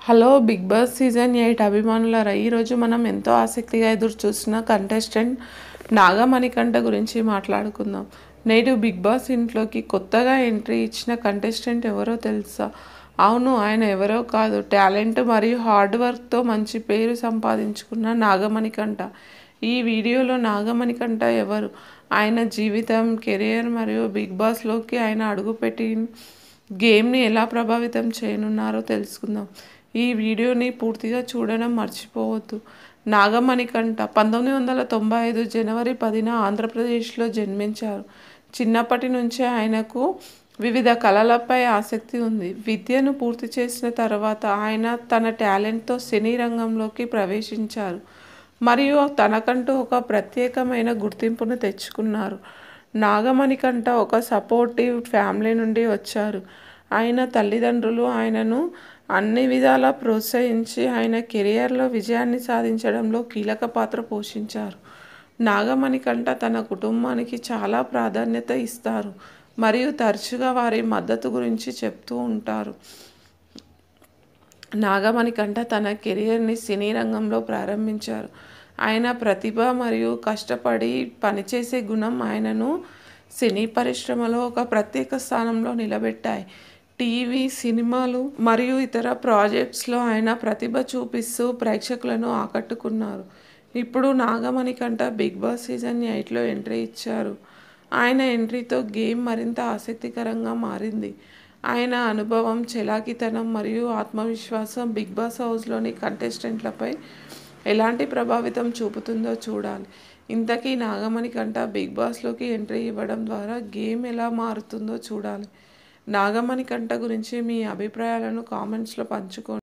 Hello big Boss season 8 అభిమానులారా, ఈరోజు మనం ఎంతో ఆసక్తిగా ఎదురు చూస్తున్న కంటెస్టెంట్ నాగమణికంఠ గురించి మాట్లాడుకుందాం. నేడు బిగ్ బాస్ ఇంట్లోకి కొత్తగా ఎంట్రీ ఇచ్చిన కంటెస్టెంట్ ఎవరో తెలుసా? అవును, ఆయన ఎవరో కాదు, టాలెంట్ మరియు హార్డ్ వర్క్తో మంచి పేరు సంపాదించుకున్న నాగమణికంఠ. ఈ వీడియోలో నాగమణికంఠ ఎవరు, ఆయన జీవితం, కెరియర్ మరియు బిగ్ బాస్లోకి ఆయన అడుగుపెట్టి గేమ్ని ఎలా ప్రభావితం చేయనున్నారో తెలుసుకుందాం. ఈ వీడియోని పూర్తిగా చూడడం మర్చిపోవద్దు. నాగమణికంఠ 1995 జనవరి 10న ఆంధ్రప్రదేశ్లో జన్మించారు. చిన్నప్పటి నుంచే ఆయనకు వివిధ కళలపై ఆసక్తి ఉంది. విద్యను పూర్తి చేసిన తర్వాత ఆయన తన టాలెంట్తో సినీ రంగంలోకి ప్రవేశించారు మరియు తనకంటూ ఒక ప్రత్యేకమైన గుర్తింపును తెచ్చుకున్నారు. నాగమణికంఠ ఒక సపోర్టివ్ ఫ్యామిలీ నుండి వచ్చారు. ఆయన తల్లిదండ్రులు ఆయనను అన్ని విధాలా ప్రోత్సహించి ఆయన కెరియర్లో విజయాన్ని సాధించడంలో కీలక పాత్ర పోషించారు. నాగమణికంఠ తన కుటుంబానికి చాలా ప్రాధాన్యత ఇస్తారు మరియు తరచుగా వారి మద్దతు గురించి చెప్తూ ఉంటారు. నాగమణికంఠ తన కెరియర్ని సినీ రంగంలో ప్రారంభించారు. ఆయన ప్రతిభ మరియు కష్టపడి పనిచేసే గుణం ఆయనను సినీ పరిశ్రమలో ఒక ప్రత్యేక స్థానంలో నిలబెట్టాయి. టీవీ, సినిమాలు మరియు ఇతర ప్రాజెక్ట్స్లో ఆయన ప్రతిభ చూపిస్తూ ప్రేక్షకులను ఆకట్టుకున్నారు. ఇప్పుడు నాగమణికంఠ బిగ్ బాస్ సీజన్ 8లో ఎంట్రీ ఇచ్చారు. ఆయన ఎంట్రీతో గేమ్ మరింత ఆసక్తికరంగా మారింది. ఆయన అనుభవం, చలాకీతనం మరియు ఆత్మవిశ్వాసం బిగ్ బాస్ హౌస్లోని కంటెస్టెంట్లపై ఎలాంటి ప్రభావితం చూపుతుందో చూడాలి. ఇంతకీ నాగమణికంఠ బిగ్ బాస్లోకి ఎంట్రీ ఇవ్వడం ద్వారా గేమ్ ఎలా మారుతుందో చూడాలి. నాగమణికంఠ గురించి మీ అభిప్రాయాలను కామెంట్స్లో పంచుకోండి.